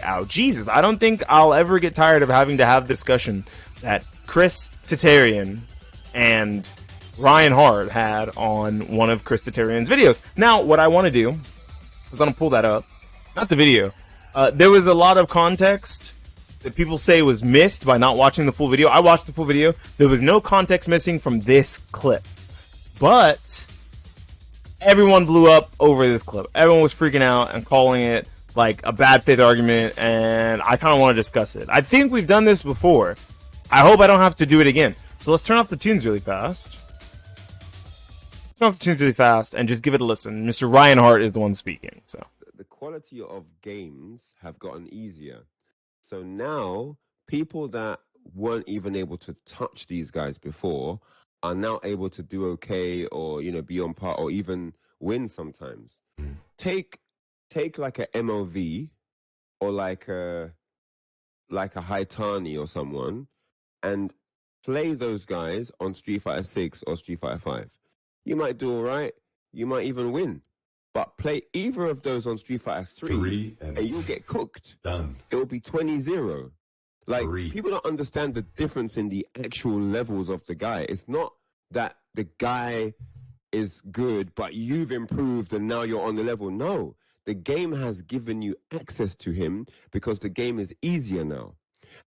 Ow, Jesus, I don't think I'll ever get tired of having to have discussion that Chris Tatarian and Ryan Hart had on one of Chris Tatarian's videos. Now, what I want to do is I'm going to pull that up. Not the video. There was a lot of context that people say was missed by not watching the full video. I watched the full video. There was no context missing from this clip. But everyone blew up over this clip. Everyone was freaking out and calling it like a bad faith argument, and I kind of want to discuss it. I think we've done this before. I hope I don't have to do it again. So let's turn off the tunes really fast. Turn off the tunes really fast and just give it a listen. Mr. Ryan Hart is the one speaking. So the quality of games have gotten easier. So now people that weren't even able to touch these guys before are now able to do okay, or be on par, or even win sometimes. Take like a MOV or like a Haitani or someone, and play those guys on Street Fighter 6 or Street Fighter 5. You might do all right. You might even win. But play either of those on Street Fighter 3 and you'll get cooked. Done. It will be 20-0. Like, people don't understand the difference in the actual levels of the guy. It's not that the guy is good, but you've improved and now you're on the level. No. The game has given you access to him because the game is easier now.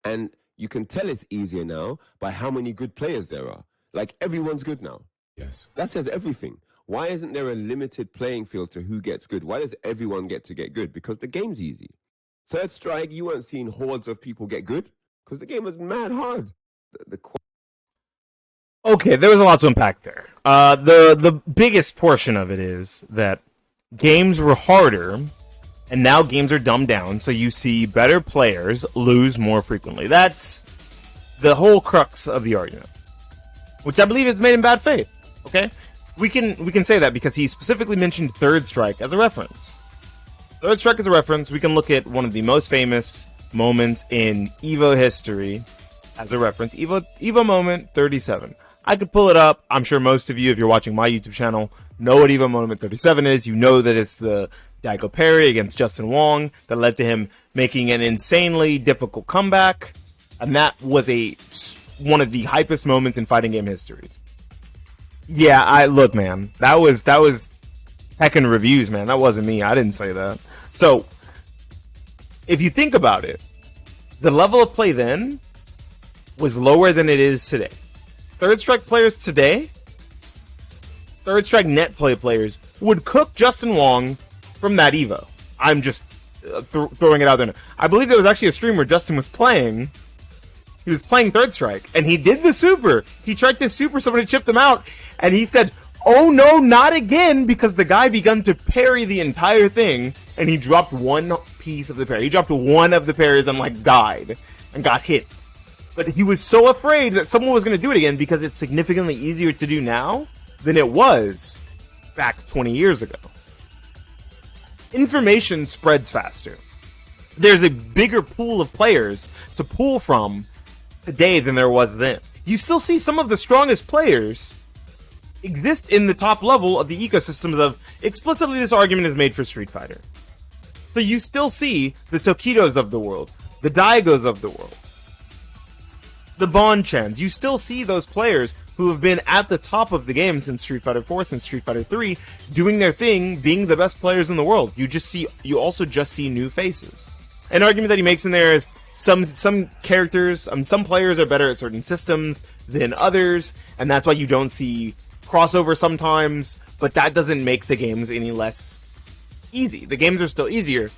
And you can tell it's easier now by how many good players there are. Like, everyone's good now. Yes. That says everything. Why isn't there a limited playing field to who gets good? Why does everyone get to get good? Because the game's easy. Third Strike, you weren't seeing hordes of people get good because the game was mad hard. Okay, there was a lot to unpack there. The biggest portion of it is that games were harder, and now games are dumbed down, so you see better players lose more frequently. That's the whole crux of the argument, which I believe is made in bad faith. Okay, we can say that because he specifically mentioned Third Strike as a reference. Third Strike as a reference. We can look at one of the most famous moments in Evo history as a reference. Evo moment 37. I could pull it up. I'm sure most of you, if you're watching my YouTube channel, know what Evo Moment 37 is. You know that it's the Daigo parry against Justin Wong that led to him making an insanely difficult comeback. And that was one of the hypest moments in fighting game history. Yeah, look, man, that was heckin' reviews, man. That wasn't me. I didn't say that. So, if you think about it, the level of play then was lower than it is today. Third Strike players today, Third Strike net play players, would cook Justin Wong from that Evo. I'm just throwing it out there now. I believe there was actually a stream where Justin was playing. He was playing Third Strike, and he did the super. He tried to super, somebody chipped him out, and he said, "Oh no, not again," because the guy began to parry the entire thing, and he dropped one piece of the parry. He dropped one of the parries and, like, died and got hit. But he was so afraid that someone was going to do it again because it's significantly easier to do now than it was back 20 years ago. Information spreads faster. There's a bigger pool of players to pull from today than there was then. You still see some of the strongest players exist in the top level of the ecosystems of, explicitly this argument is made for Street Fighter. So you still see the Tokidos of the world, the Daigos of the world, the Bonchans. You still see those players who have been at the top of the game since Street Fighter 4, since Street Fighter 3, doing their thing, being the best players in the world. You also just see new faces. An argument that he makes in there is some characters, some players are better at certain systems than others, and that's why you don't see crossover sometimes, but that doesn't make the games any less easy. The games are still easier.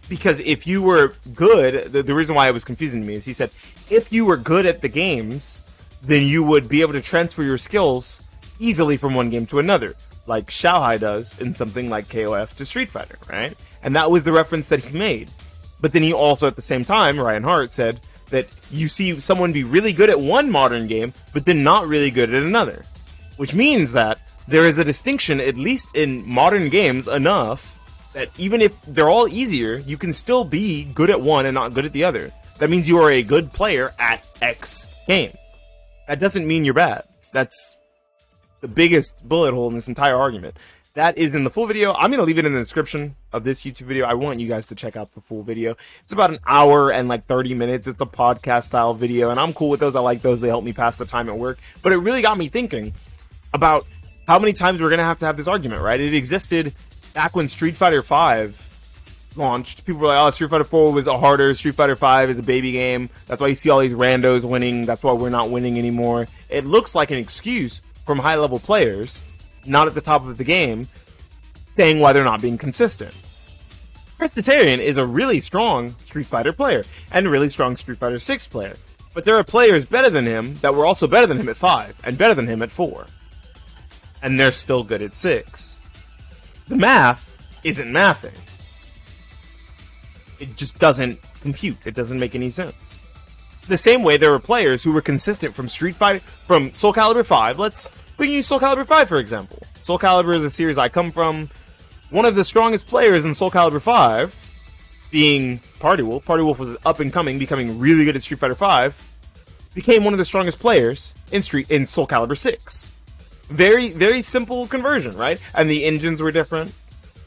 Because if you were good, the reason why it was confusing to me is he said, if you were good at the games, then you would be able to transfer your skills easily from one game to another, like Xiaohai does in something like KOF to Street Fighter, right? And that was the reference that he made. But then he also, at the same time, Ryan Hart said that you see someone be really good at one modern game, but then not really good at another. Which means that there is a distinction, at least in modern games, enough that even if they're all easier, you can still be good at one and not good at the other. That means you are a good player at X game. That doesn't mean you're bad. That's the biggest bullet hole in this entire argument. That is in the full video. I'm going to leave it in the description of this YouTube video. I want you guys to check out the full video. It's about an hour and like 30 minutes. It's a podcast style video, and I'm cool with those. I like those. They help me pass the time at work. But it really got me thinking about how many times we're going to have this argument, right? It existed back when Street Fighter V launched. People were like, oh, Street Fighter 4 was a harder. Street Fighter 5 is a baby game. That's why you see all these randos winning. That's why we're not winning anymore. It looks like an excuse from high-level players, not at the top of the game, saying why they're not being consistent. Presbyterian is a really strong Street Fighter player and a really strong Street Fighter 6 player. But there are players better than him that were also better than him at 5 and better than him at 4. And they're still good at 6. The math isn't mathing. It just doesn't compute. It doesn't make any sense. The same way there were players who were consistent from from Soul Calibur 5. We can use Soul Calibur 5, for example. Soul Calibur is the series I come from. One of the strongest players in Soul Calibur 5, being Party Wolf. Party Wolf was up and coming, becoming really good at Street Fighter 5. Became one of the strongest players in Soul Calibur 6. Very, very simple conversion, right? And the engines were different.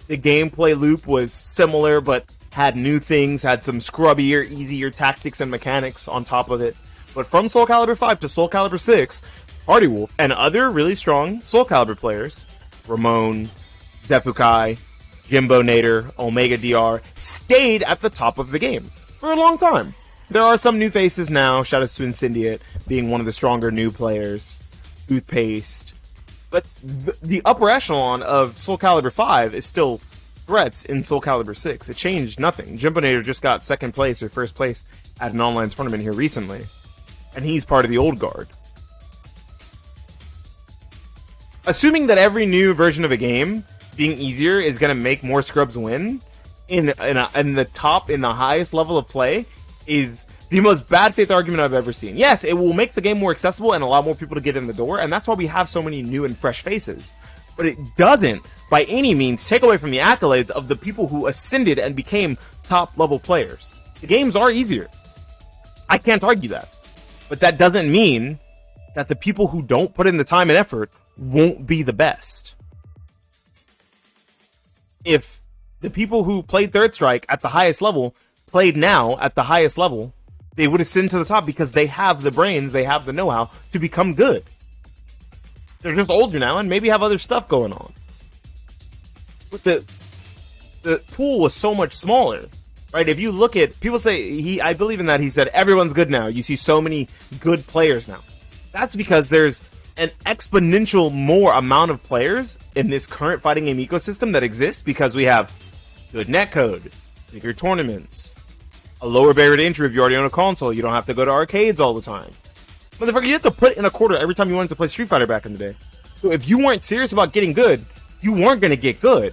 The gameplay loop was similar, but had new things, had some scrubbier, easier tactics and mechanics on top of it. But from Soul Calibur 5 to Soul Calibur 6, Party Wolf and other really strong Soul Calibur players, Ramon, Depukai, Jimbo Nader, Omega DR, stayed at the top of the game for a long time. There are some new faces now, shoutouts to Incendiate, being one of the stronger new players, Toothpaste. But the upper echelon of Soul Calibur 5 is still threats in Soul Calibur 6. It changed nothing. Jimbo Nader just got second place or first place at an online tournament here recently. And he's part of the old guard. Assuming that every new version of a game being easier is going to make more scrubs win in the highest level of play is the most bad faith argument I've ever seen. Yes, it will make the game more accessible and allow more people to get in the door, and that's why we have so many new and fresh faces. But it doesn't, by any means, take away from the accolades of the people who ascended and became top-level players. The games are easier. I can't argue that. But that doesn't mean that the people who don't put in the time and effort won't be the best. If the people who played Third Strike at the highest level played now at the highest level, they would ascend to the top because they have the brains, they have the know-how to become good. They're just older now and maybe have other stuff going on. But the pool was so much smaller, right? If you look at, people say, I believe in that, he said, everyone's good now. You see so many good players now. That's because there's an exponential more amount of players in this current fighting game ecosystem that exists because we have good netcode, bigger tournaments, a lower barrier to entry if you already own a console. You don't have to go to arcades all the time. Motherfucker, you have to put in a quarter every time you wanted to play Street Fighter back in the day. So if you weren't serious about getting good, you weren't going to get good.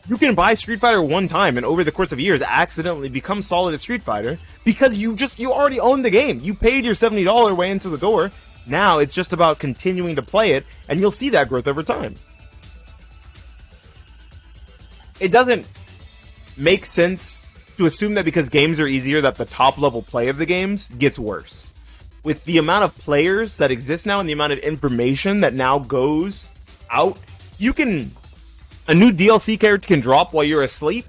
You can buy Street Fighter one time and over the course of years accidentally become solid at Street Fighter because you already own the game. You paid your $70 way into the door. Now it's just about continuing to play it, and you'll see that growth over time. It doesn't make sense to assume that because games are easier that the top level play of the games gets worse. With the amount of players that exist now and the amount of information that now goes out, a new DLC character can drop while you're asleep,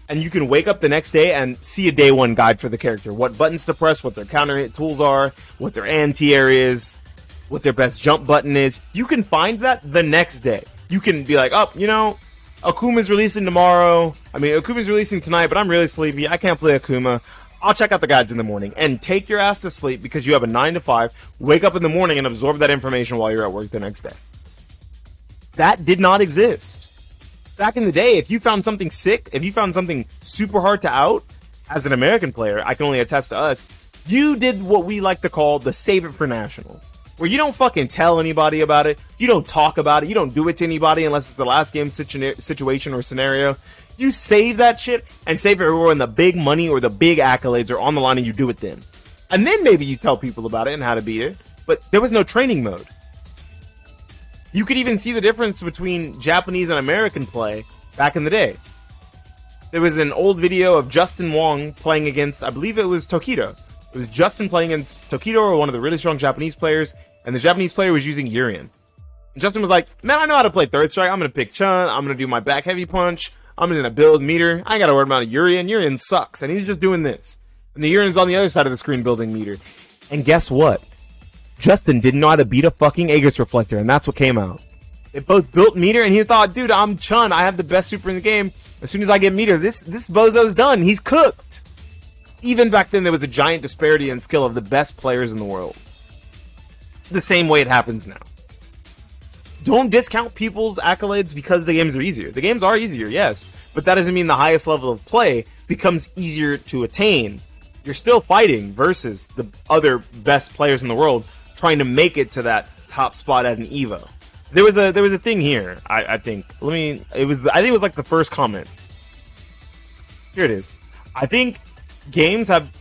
and you can wake up the next day and see a day one guide for the character. What buttons to press, what their counter hit tools are, what their anti-air is, what their best jump button is. You can find that the next day. You can be like, Akuma's releasing tomorrow. Akuma's releasing tonight, but I'm really sleepy. I can't play Akuma. I'll check out the guides in the morning and take your ass to sleep because you have a 9 to 5. Wake up in the morning and absorb that information while you're at work the next day. That did not exist. Back in the day, if you found something sick, if you found something super hard to out, as an American player, I can only attest to us, you did what we like to call the save it for nationals. Where you don't fucking tell anybody about it, you don't talk about it, you don't do it to anybody unless it's the last game situation or scenario. You save that shit and save it when the big money or the big accolades are on the line and you do it then. And then maybe you tell people about it and how to beat it. But there was no training mode. You could even see the difference between Japanese and American play back in the day. There was an old video of Justin Wong playing against, I believe it was Tokido. It was Justin playing against Tokido or one of the really strong Japanese players, and the Japanese player was using Urien. Justin was like, man, I know how to play third strike. I'm going to pick Chun. I'm going to do my back heavy punch. I'm going to build meter. I ain't got to worry about Urian. Urian sucks. And he's just doing this. And the Urian's on the other side of the screen building meter. And guess what? Justin didn't know how to beat a fucking Aegis Reflector. And that's what came out. They both built meter. And he thought, dude, I'm Chun. I have the best super in the game. As soon as I get meter, this bozo's done. He's cooked. Even back then, there was a giant disparity in skill of the best players in the world. The same way it happens now. Don't discount people's accolades because the games are easier. The games are easier, yes, but that doesn't mean the highest level of play becomes easier to attain. You're still fighting versus the other best players in the world trying to make it to that top spot at an Evo. There was a thing here, I think. I think it was like the first comment. Here it is. I think games have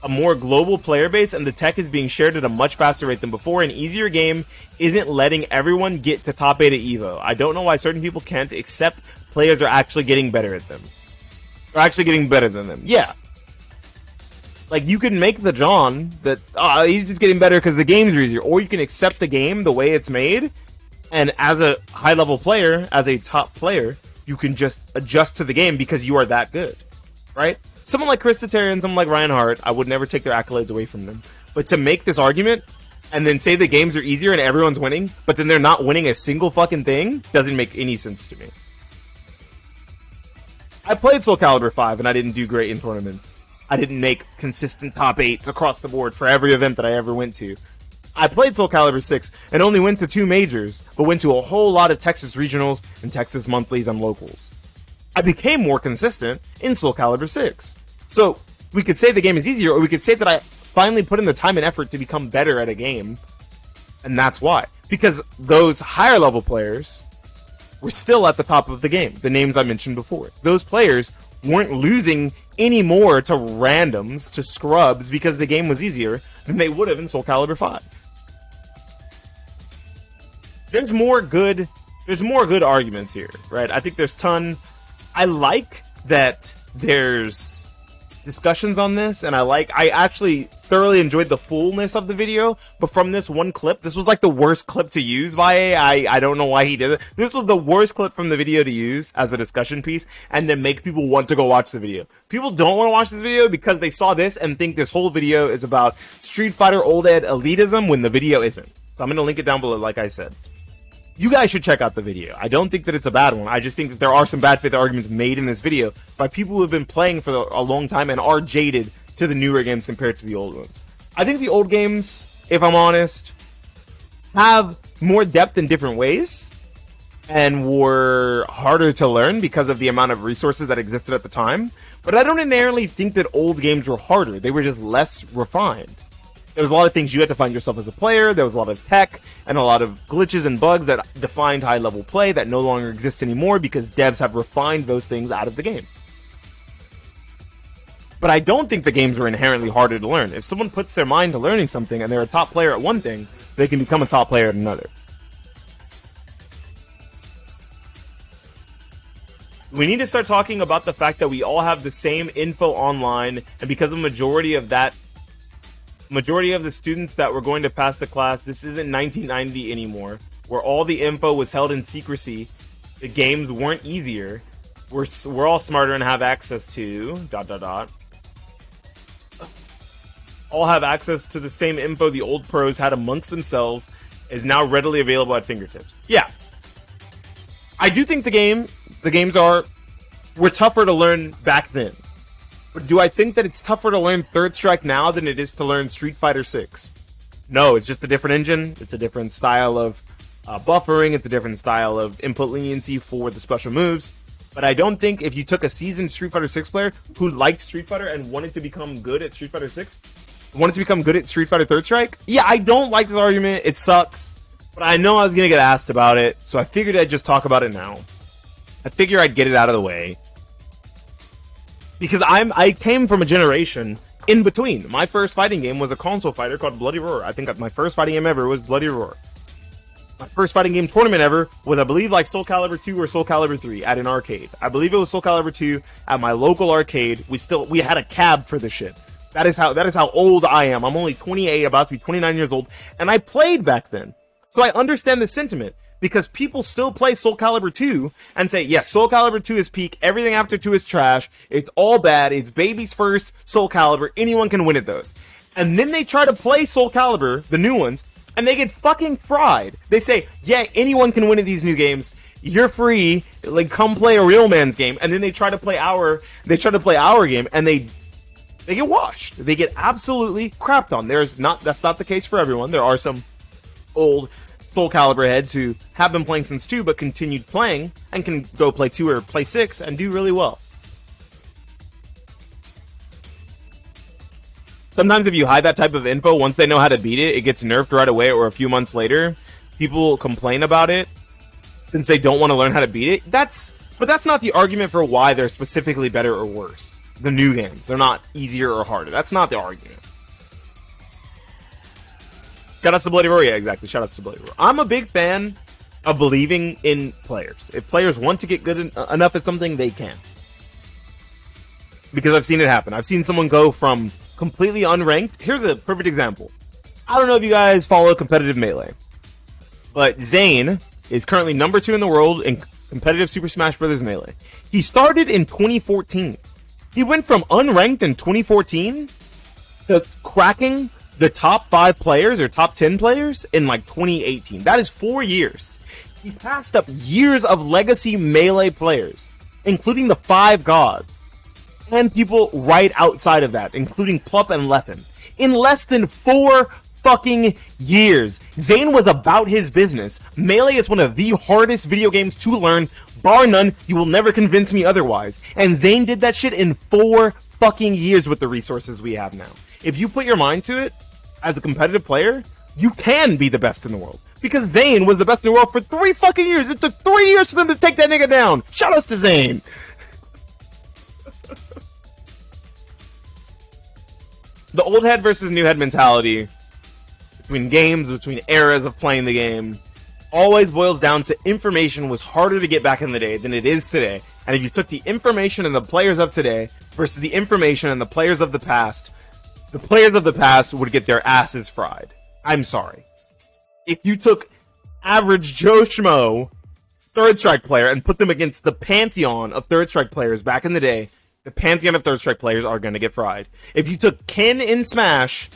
a more global player base and the tech is being shared at a much faster rate than before. An easier game isn't letting everyone get to top 8 at Evo. I don't know why certain people can't, except players are actually getting better at them. Or actually getting better than them. Yeah. Like, you can make the John that, he's just getting better because the games are easier. Or you can accept the game the way it's made, and as a high-level player, as a top player, you can just adjust to the game because you are that good. Right? Someone like Chris Tatarian, someone like Ryan Hart, I would never take their accolades away from them. But to make this argument, and then say the games are easier and everyone's winning, but then they're not winning a single fucking thing, doesn't make any sense to me. I played Soul Calibur 5 and I didn't do great in tournaments. I didn't make consistent top 8s across the board for every event that I ever went to. I played Soul Calibur 6 and only went to 2 majors, but went to a whole lot of Texas regionals and Texas monthlies and locals. I became more consistent in Soul Calibur 6. So, we could say the game is easier, or we could say that I finally put in the time and effort to become better at a game. And that's why. Because those higher level players were still at the top of the game. The names I mentioned before. Those players weren't losing any more to randoms, to scrubs, because the game was easier than they would have in Soul Calibur 5. There's more good arguments here, right? I think there's I like that there's discussions on this, and I actually thoroughly enjoyed the fullness of the video, but from this one clip, this was like the worst clip to use by I don't know why he did it. This was the worst clip from the video to use as a discussion piece, and then make people want to go watch the video. People don't want to watch this video because they saw this and think this whole video is about Street Fighter Old Ed elitism when the video isn't. So I'm going to link it down below, like I said. You guys should check out the video. I don't think that it's a bad one. I just think that there are some bad faith arguments made in this video by people who have been playing for a long time and are jaded to the newer games compared to the old ones. I think the old games, if I'm honest, have more depth in different ways and were harder to learn because of the amount of resources that existed at the time. But I don't inherently think that old games were harder. They were just less refined. There was a lot of things you had to find yourself as a player. There was a lot of tech and a lot of glitches and bugs that defined high-level play that no longer exist anymore because devs have refined those things out of the game. But I don't think the games were inherently harder to learn. If someone puts their mind to learning something and they're a top player at one thing, they can become a top player at another. We need to start talking about the fact that we all have the same info online, and because the majority of the students that were going to pass the class, this isn't 1990 anymore, where all the info was held in secrecy, the games weren't easier, we're all smarter and have access to, all have access to the same info the old pros had amongst themselves, is now readily available at fingertips. Yeah. I do think the games were tougher to learn back then. But do I think that it's tougher to learn Third Strike now than it is to learn Street Fighter 6? No, it's just a different engine. It's a different style of buffering. It's a different style of input leniency for the special moves. But I don't think if you took a seasoned Street Fighter 6 player who liked Street Fighter and wanted to become good at Street Fighter 6, wanted to become good at Street Fighter Third Strike, yeah, I don't like this argument. It sucks. But I know I was going to get asked about it, so I figured I'd just talk about it now. I figure I'd get it out of the way. Because I came from a generation in between. My first fighting game was a console fighter called Bloody Roar. I think my first fighting game ever was Bloody Roar. My first fighting game tournament ever was, I believe, like Soul Calibur 2 or Soul Calibur 3 at an arcade. I believe it was Soul Calibur 2 at my local arcade. We had a cab for the shit. That is how old I am. I'm only 28, about to be 29 years old, and I played back then. So I understand the sentiment. because people still play Soul Calibur 2 and say, yes, Soul Calibur 2 is peak, everything after 2 is trash, it's all bad, it's baby's first Soul Calibur, anyone can win at those. And then they try to play Soul Calibur, the new ones, and they get fucking fried. They say, yeah, anyone can win at these new games, you're free, like, come play a real man's game, and then they try to play our game, and they get washed. They get absolutely crapped on. That's not the case for everyone. There are some old Soul Calibur heads who have been playing since 2 but continued playing and can go play 2 or play 6 and do really well. Sometimes if you hide that type of info, once they know how to beat it, it gets nerfed right away, or a few months later, people complain about it since they don't want to learn how to beat it. But that's not the argument for why they're specifically better or worse. The new games, they're not easier or harder. That's not the argument. Shout out to Bloody Roar. Yeah, exactly. Shout out to Bloody Roar. I'm a big fan of believing in players. If players want to get good enough at something, they can. Because I've seen it happen. I've seen someone go from completely unranked. Here's a perfect example. I don't know if you guys follow competitive Melee, but Zane is currently number 2 in the world in competitive Super Smash Bros. Melee. He started in 2014. He went from unranked in 2014 to cracking the top 5 players or top 10 players in like 2018. That is 4 years. He passed up years of legacy Melee players, including the 5 gods, and people right outside of that, including Plup and Leffen, in less than 4 fucking years. Zane was about his business. Melee is one of the hardest video games to learn, bar none. You will never convince me otherwise. And Zane did that shit in 4 fucking years with the resources we have now. If you put your mind to it, as a competitive player, you can be the best in the world. Because Zane was the best in the world for 3 fucking years. It took 3 years for them to take that nigga down. Shout outs to Zane. The old head versus new head mentality between games, between eras of playing the game, always boils down to information was harder to get back in the day than it is today. And if you took the information and the players of today versus the information and the players of the past would get their asses fried. I'm sorry. If you took average Joe Schmo, Third Strike player, and put them against the pantheon of Third Strike players back in the day, the pantheon of Third Strike players are going to get fried. If you took Ken in Smash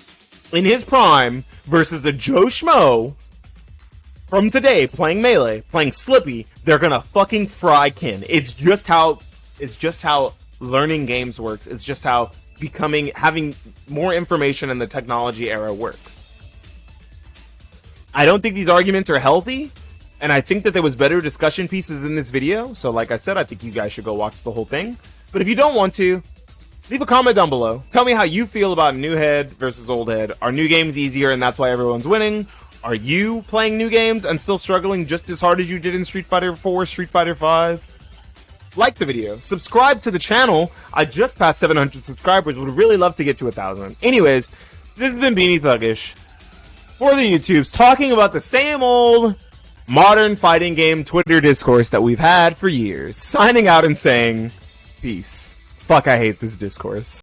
in his prime versus the Joe Schmo from today playing Melee, playing Slippy, they're going to fucking fry Ken. It's just how learning games works. It's just how having more information in the technology era works. I don't think these arguments are healthy, and I think that there was better discussion pieces in this video, so like I said, I think you guys should go watch the whole thing. But if you don't want to, leave a comment down below. Tell me how you feel about new head versus old head. Are new games easier and that's why everyone's winning? Are you playing new games and still struggling just as hard as you did in Street Fighter 4, Street Fighter 5? Like the video, subscribe to the channel. I just passed 700 subscribers, would really love to get to 1,000. Anyways, this has been Beanie Thuggish for the YouTubes, talking about the same old modern fighting game Twitter discourse that we've had for years. Signing out and saying, peace. Fuck, I hate this discourse.